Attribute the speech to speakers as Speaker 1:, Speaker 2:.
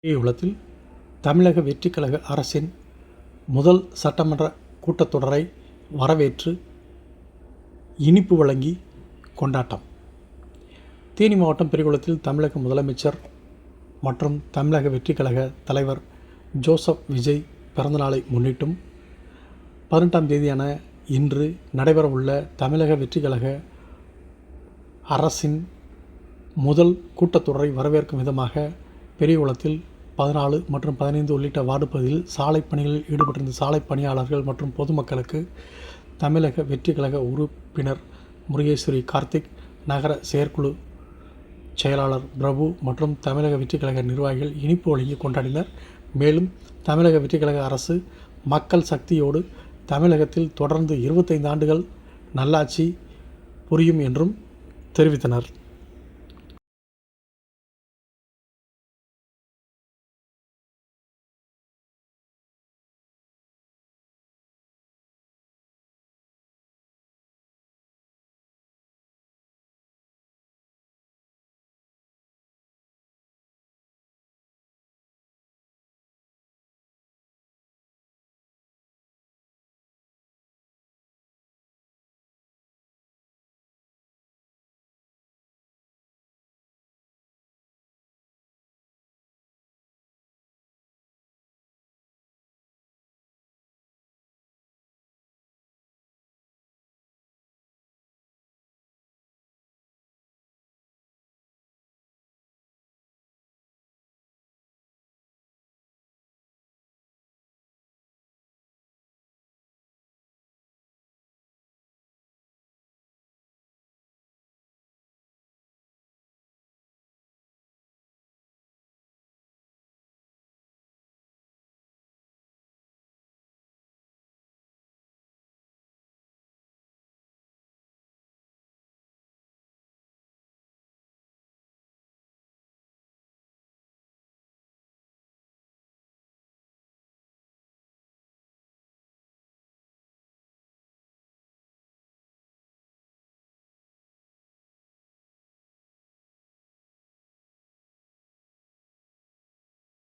Speaker 1: பெரியகுளத்தில் தமிழக வெற்றிக் கழக அரசின் முதல் சட்டமன்ற கூட்டத்தொடரை வரவேற்று இனிப்பு வழங்கி கொண்டாட்டம். தேனி மாவட்டம் பெரியகுளத்தில் தமிழக முதலமைச்சர் மற்றும் தமிழக வெற்றிக் கழக தலைவர் ஜோசப் விஜய் பிறந்தநாளை முன்னிட்டும் 18ஆம் தேதியான இன்று நடைபெறவுள்ள தமிழக வெற்றிக் கழக அரசின் முதல் கூட்டத்தொடரை வரவேற்கும் விதமாக பெரியகுளத்தில் 14 மற்றும் 15 உள்ளிட்ட வார்டு பகுதியில் சாலை பணிகளில் ஈடுபட்டிருந்த சாலை பணியாளர்கள் மற்றும் பொதுமக்களுக்கு தமிழக வெற்றிக் கழக உறுப்பினர் முருகேஸ்வரி கார்த்திக், நகர செயற்குழு செயலாளர் பிரபு மற்றும் தமிழக வெற்றிக் கழக நிர்வாகிகள் இனிப்பு வழங்கி கொண்டாடினர். மேலும் தமிழக வெற்றிக் கழக அரசு மக்கள் சக்தியோடு தமிழகத்தில் தொடர்ந்து 25 ஆண்டுகள் நல்லாட்சி புரியும் என்றும் தெரிவித்தனர்.